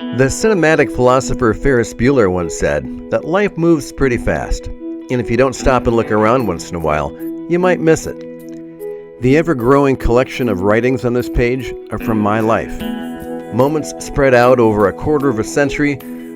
The cinematic philosopher Ferris Bueller once said that life moves pretty fast, and if you don't stop and look around once in a while, you might miss it. The ever-growing collection of writings on this page are from my life. Moments spread out over a quarter of a century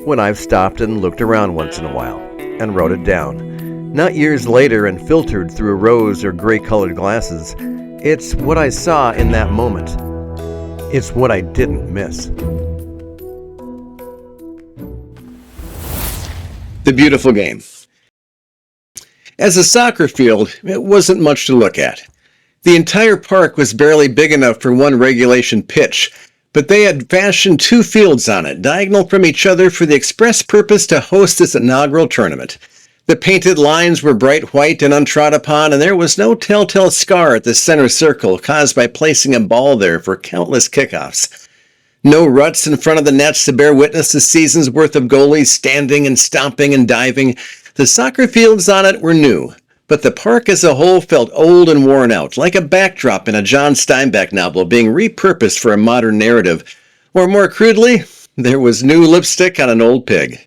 when I've stopped and looked around once in a while, and wrote it down. Not years later and filtered through rose or gray-colored glasses. It's what I saw in that moment. It's what I didn't miss. The beautiful game. As a soccer field, it wasn't much to look at. The entire park was barely big enough for one regulation pitch, but they had fashioned two fields on it, diagonal from each other for the express purpose to host this inaugural tournament. The painted lines were bright white and untrodden upon, and there was no telltale scar at the center circle caused by placing a ball there for countless kickoffs. No ruts in front of the nets to bear witness to seasons worth of goalies standing and stomping and diving. The soccer fields on it were new, but the park as a whole felt old and worn out, like a backdrop in a John Steinbeck novel being repurposed for a modern narrative. Or more crudely, there was new lipstick on an old pig.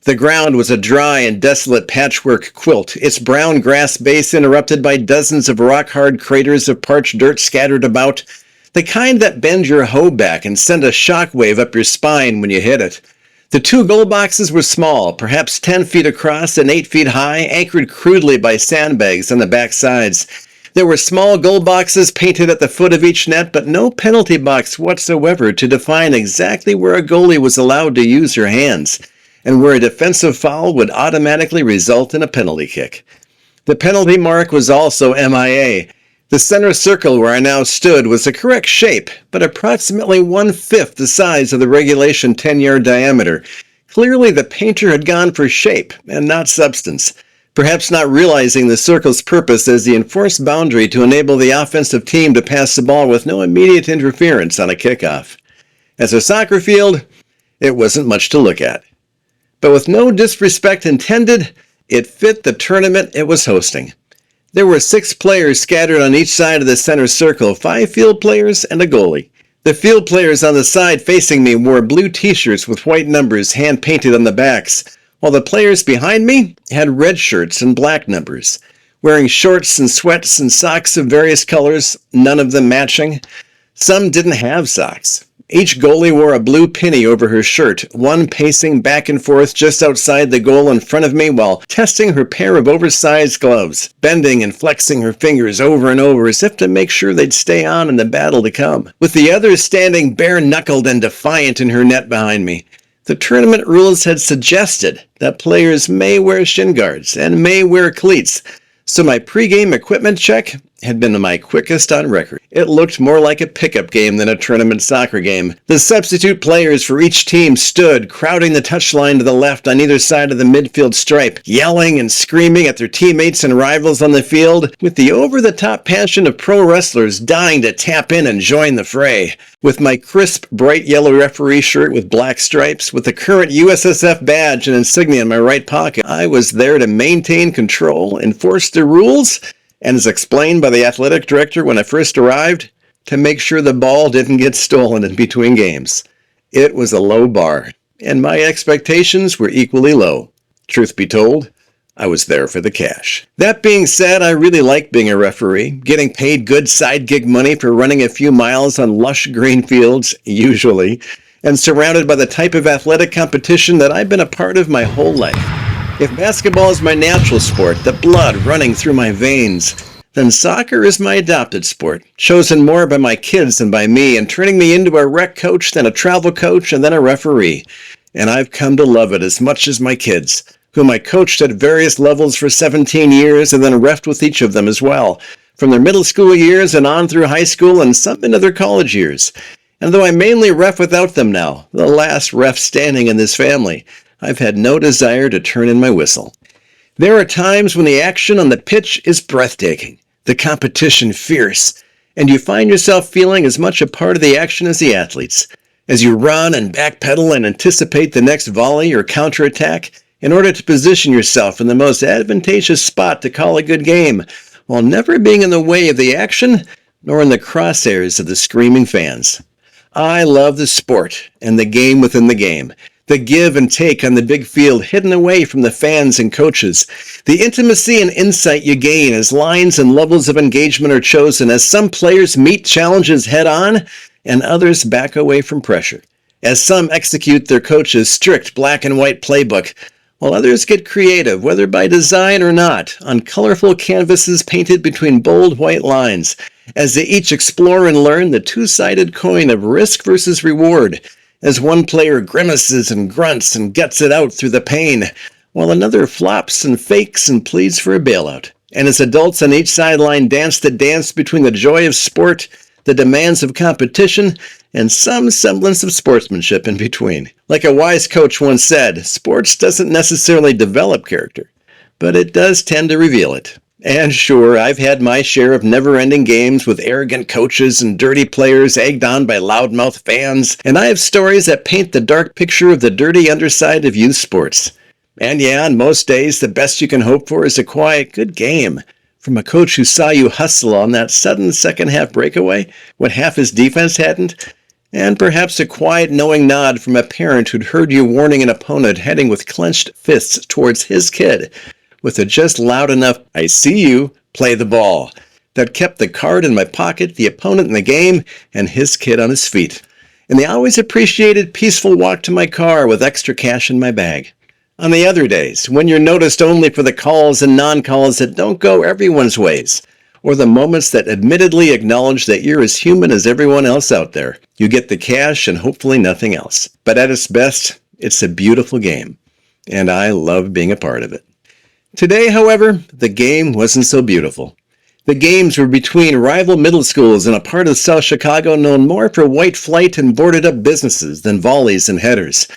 The ground was a dry and desolate patchwork quilt, its brown grass base interrupted by dozens of rock-hard craters of parched dirt scattered about. The kind that bend your hoe back and send a shockwave up your spine when you hit it. The two goal boxes were small, perhaps 10 feet across and 8 feet high, anchored crudely by sandbags on the back sides. There were small goal boxes painted at the foot of each net, but no penalty box whatsoever to define exactly where a goalie was allowed to use her hands, and where a defensive foul would automatically result in a penalty kick. The penalty mark was also MIA. The center circle where I now stood was the correct shape, but approximately 1/5 the size of the regulation 10-yard diameter. Clearly the painter had gone for shape and not substance, perhaps not realizing the circle's purpose as the enforced boundary to enable the offensive team to pass the ball with no immediate interference on a kickoff. As a soccer field, it wasn't much to look at. But with no disrespect intended, it fit the tournament it was hosting. There were 6 players scattered on each side of the center circle, 5 field players and a goalie. The field players on the side facing me wore blue t-shirts with white numbers hand-painted on the backs, while the players behind me had red shirts and black numbers, wearing shorts and sweats and socks of various colors, none of them matching. Some didn't have socks. Each goalie wore a blue penny over her shirt, one pacing back and forth just outside the goal in front of me while testing her pair of oversized gloves, bending and flexing her fingers over and over as if to make sure they'd stay on in the battle to come, with the others standing bare-knuckled and defiant in her net behind me. The tournament rules had suggested that players may wear shin guards and may wear cleats, so my pregame equipment check had been my quickest on record. It looked more like a pickup game than a tournament soccer game. The substitute players for each team stood, crowding the touchline to the left on either side of the midfield stripe, yelling and screaming at their teammates and rivals on the field, with the over-the-top passion of pro wrestlers dying to tap in and join the fray. With my crisp, bright yellow referee shirt with black stripes, with the current USSF badge and insignia in my right pocket, I was there to maintain control, enforce the rules, and as explained by the athletic director when I first arrived, to make sure the ball didn't get stolen in between games. It was a low bar, and my expectations were equally low. Truth be told, I was there for the cash. That being said, I really like being a referee, getting paid good side gig money for running a few miles on lush green fields, usually, and surrounded by the type of athletic competition that I've been a part of my whole life. If basketball is my natural sport, the blood running through my veins, then soccer is my adopted sport, chosen more by my kids than by me, and turning me into a rec coach, then a travel coach, and then a referee. And I've come to love it as much as my kids, whom I coached at various levels for 17 years and then refed with each of them as well, from their middle school years and on through high school and some into their college years. And though I mainly ref without them now, the last ref standing in this family, I've had no desire to turn in my whistle. There are times when the action on the pitch is breathtaking, the competition fierce, and you find yourself feeling as much a part of the action as the athletes. As you run and backpedal and anticipate the next volley or counterattack in order to position yourself in the most advantageous spot to call a good game, while never being in the way of the action nor in the crosshairs of the screaming fans. I love the sport and the game within the game. The give and take on the big field hidden away from the fans and coaches. The intimacy and insight you gain as lines and levels of engagement are chosen, as some players meet challenges head on and others back away from pressure. As some execute their coach's strict black and white playbook, while others get creative, whether by design or not, on colorful canvases painted between bold white lines, as they each explore and learn the two-sided coin of risk versus reward, as one player grimaces and grunts and guts it out through the pain, while another flops and fakes and pleads for a bailout. And as adults on each sideline dance the dance between the joy of sport, the demands of competition, and some semblance of sportsmanship in between. Like a wise coach once said, sports doesn't necessarily develop character, but it does tend to reveal it. And sure, I've had my share of never-ending games with arrogant coaches and dirty players egged on by loudmouth fans, and I have stories that paint the dark picture of the dirty underside of youth sports. And yeah, on most days, the best you can hope for is a quiet, good game from a coach who saw you hustle on that sudden second-half breakaway when half his defense hadn't, and perhaps a quiet, knowing nod from a parent who'd heard you warning an opponent heading with clenched fists towards his kid, with a just loud enough, "I see you, play the ball," that kept the card in my pocket, the opponent in the game, and his kid on his feet. And the always appreciated peaceful walk to my car with extra cash in my bag. On the other days, when you're noticed only for the calls and non-calls that don't go everyone's ways, or the moments that admittedly acknowledge that you're as human as everyone else out there, you get the cash and hopefully nothing else. But at its best, it's a beautiful game, and I love being a part of it. Today, however, the game wasn't so beautiful. The games were between rival middle schools in a part of South Chicago known more for white flight and boarded-up businesses than volleys and headers.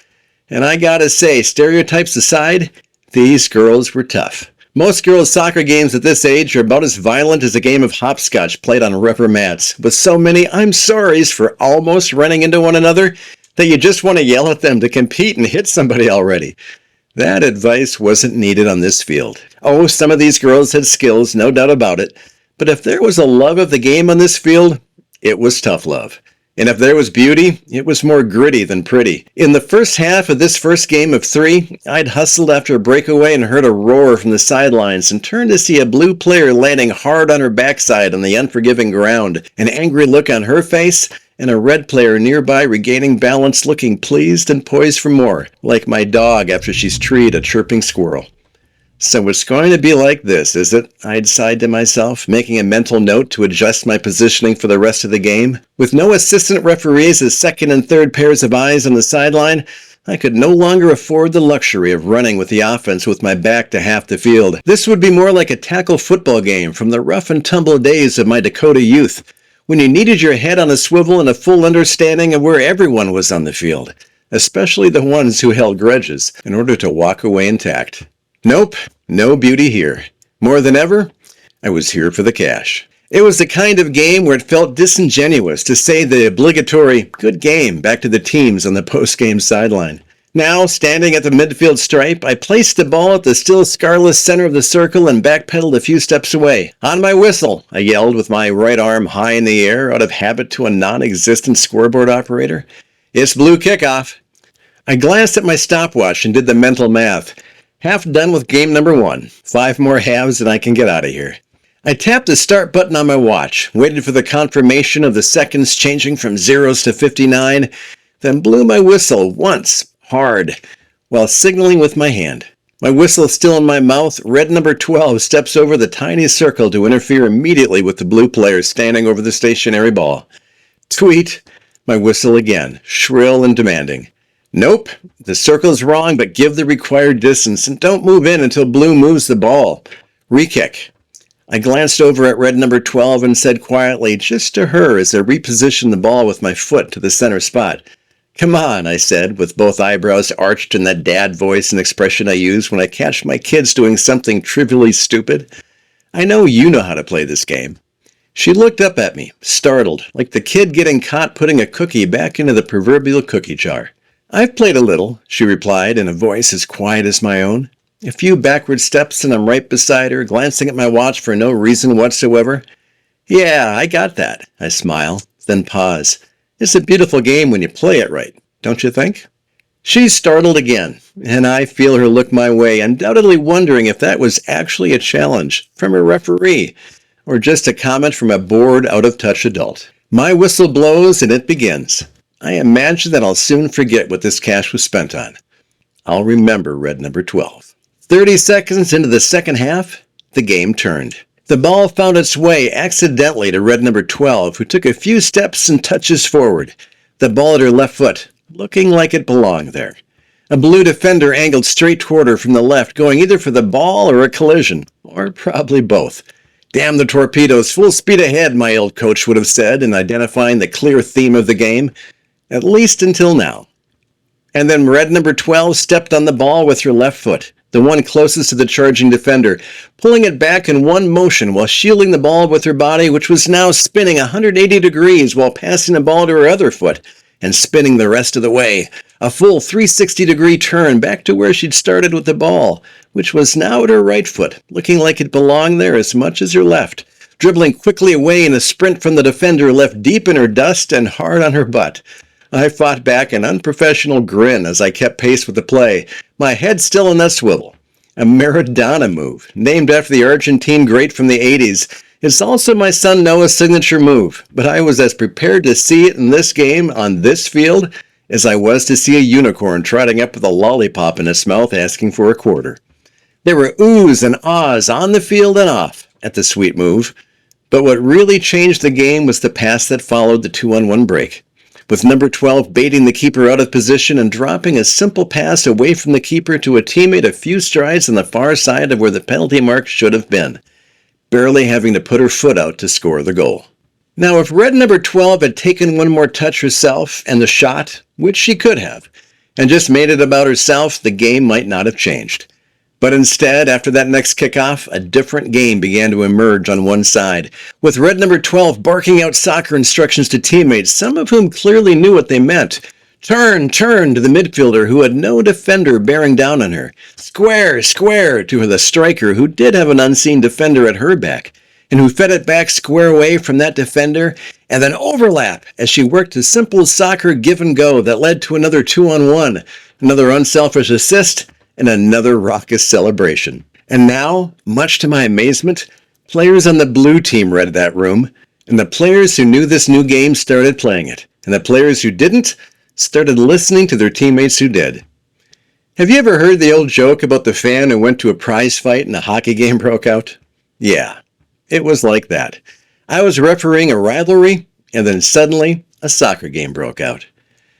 And I gotta say, stereotypes aside, these girls were tough. Most girls' soccer games at this age are about as violent as a game of hopscotch played on rubber mats, with so many I'm sorries for almost running into one another that you just want to yell at them to compete and hit somebody already. That advice wasn't needed on this field. Oh, some of these girls had skills, no doubt about it, but if there was a love of the game on this field, it was tough love. And if there was beauty, it was more gritty than pretty. In the first half of this first game of 3, I'd hustled after a breakaway and heard a roar from the sidelines and turned to see a blue player landing hard on her backside on the unforgiving ground, an angry look on her face, and a red player nearby regaining balance, looking pleased and poised for more, like my dog after she's treed a chirping squirrel. So it's going to be like this, is it? I'd sighed to myself, making a mental note to adjust my positioning for the rest of the game. With no assistant referees as second and third pairs of eyes on the sideline, I could no longer afford the luxury of running with the offense with my back to half the field. This would be more like a tackle football game from the rough and tumble days of my Dakota youth, when you needed your head on a swivel and a full understanding of where everyone was on the field, especially the ones who held grudges, in order to walk away intact. Nope, no beauty here. More than ever, I was here for the cash. It was the kind of game where it felt disingenuous to say the obligatory "good game" back to the teams on the post-game sideline. Now, standing at the midfield stripe, I placed the ball at the still scarless center of the circle and backpedaled a few steps away. "On my whistle," I yelled with my right arm high in the air, out of habit to a non-existent scoreboard operator. "It's blue kickoff." I glanced at my stopwatch and did the mental math. Half done with game number 1. 5 more halves and I can get out of here. I tapped the start button on my watch, waited for the confirmation of the seconds changing from zeros to 59, then blew my whistle once, hard, while signaling with my hand. My whistle still in my mouth, red number 12 steps over the tiny circle to interfere immediately with the blue player standing over the stationary ball. Tweet, my whistle again, shrill and demanding. "Nope, the circle's wrong, but give the required distance and don't move in until blue moves the ball. Re-kick." I glanced over at red number 12 and said quietly, just to her as I repositioned the ball with my foot to the center spot. "Come on," I said, with both eyebrows arched in that dad voice and expression I use when I catch my kids doing something trivially stupid. "I know you know how to play this game." She looked up at me, startled, like the kid getting caught putting a cookie back into the proverbial cookie jar. "I've played a little," she replied in a voice as quiet as my own. A few backward steps and I'm right beside her, glancing at my watch for no reason whatsoever. "Yeah, I got that," I smile, then pause. It's a beautiful game when you play it right, don't you think? She's startled again, and I feel her look my way, undoubtedly wondering if that was actually a challenge from a referee or just a comment from a bored, out-of-touch adult. My whistle blows and it begins. I imagine that I'll soon forget what this cash was spent on. I'll remember red number 12. 30 seconds into the second half, the game turned. The ball found its way accidentally to red number 12, who took a few steps and touches forward. The ball at her left foot, looking like it belonged there. A blue defender angled straight toward her from the left, going either for the ball or a collision, or probably both. Damn the torpedoes, full speed ahead, my old coach would have said in identifying the clear theme of the game, at least until now. And then red number 12 stepped on the ball with her left foot, the one closest to the charging defender, pulling it back in one motion while shielding the ball with her body, which was now spinning 180 degrees while passing the ball to her other foot and spinning the rest of the way. A full 360-degree turn back to where she'd started with the ball, which was now at her right foot, looking like it belonged there as much as her left. Dribbling quickly away in a sprint from the defender left deep in her dust and hard on her butt. I fought back an unprofessional grin as I kept pace with the play, my head still in that swivel. A Maradona move, named after the Argentine great from the 80s. It's also my son Noah's signature move, but I was as prepared to see it in this game on this field as I was to see a unicorn trotting up with a lollipop in its mouth asking for a quarter. There were oohs and ahs on the field and off at the sweet move, but what really changed the game was the pass that followed the 2-on-1 break, with number 12 baiting the keeper out of position and dropping a simple pass away from the keeper to a teammate a few strides on the far side of where the penalty mark should have been, barely having to put her foot out to score the goal. Now, if red number 12 had taken one more touch herself and the shot, which she could have, and just made it about herself, the game might not have changed. But instead, after that next kickoff, a different game began to emerge on one side, with red number 12 barking out soccer instructions to teammates, some of whom clearly knew what they meant. Turn to the midfielder who had no defender bearing down on her. Square to the striker who did have an unseen defender at her back, and who fed it back square away from that defender, and then overlap as she worked a simple soccer give and go that led to another 2-on-1, another unselfish assist, and another raucous celebration. And now, much to my amazement, players on the blue team read that room, and the players who knew this new game started playing it, and the players who didn't started listening to their teammates who did. Have you ever heard the old joke about the fan who went to a prize fight and a hockey game broke out? Yeah, it was like that. I was refereeing a rivalry, and then suddenly a soccer game broke out.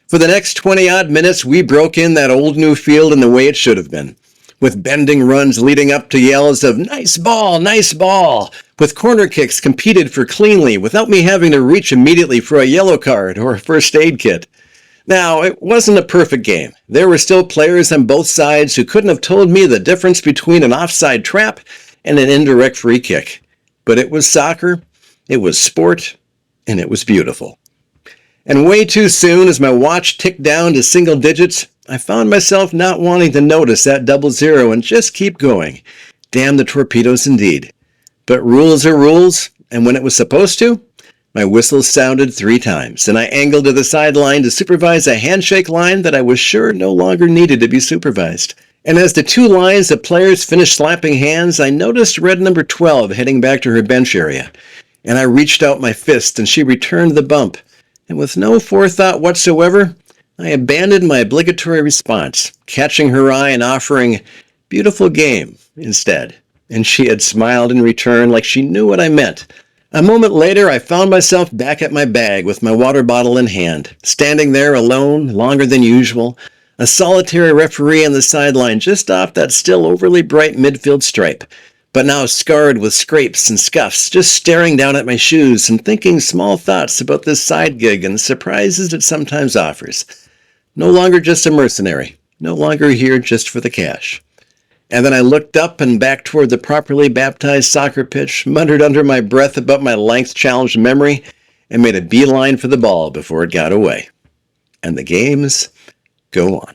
For the next 20-odd minutes, we broke in that old new field in the way it should have been, with bending runs leading up to yells of nice ball, with corner kicks competed for cleanly without me having to reach immediately for a yellow card or a first aid kit. Now, it wasn't a perfect game. There were still players on both sides who couldn't have told me the difference between an offside trap and an indirect free kick. But it was soccer, it was sport, and it was beautiful. And way too soon, as my watch ticked down to single digits, I found myself not wanting to notice that 00 and just keep going. Damn the torpedoes indeed. But rules are rules, and when it was supposed to, my whistle sounded 3 times, and I angled to the sideline to supervise a handshake line that I was sure no longer needed to be supervised. And as the 2 lines of players finished slapping hands, I noticed red number 12 heading back to her bench area. And I reached out my fist, and she returned the bump. And with no forethought whatsoever, I abandoned my obligatory response, catching her eye and offering, "Beautiful game," instead. And she had smiled in return like she knew what I meant. A moment later, I found myself back at my bag with my water bottle in hand, standing there alone, longer than usual, a solitary referee on the sideline just off that still overly bright midfield stripe, but now scarred with scrapes and scuffs, just staring down at my shoes and thinking small thoughts about this side gig and the surprises it sometimes offers. No longer just a mercenary, no longer here just for the cash. And then I looked up and back toward the properly baptized soccer pitch, muttered under my breath about my length-challenged memory, and made a beeline for the ball before it got away. And the games go on.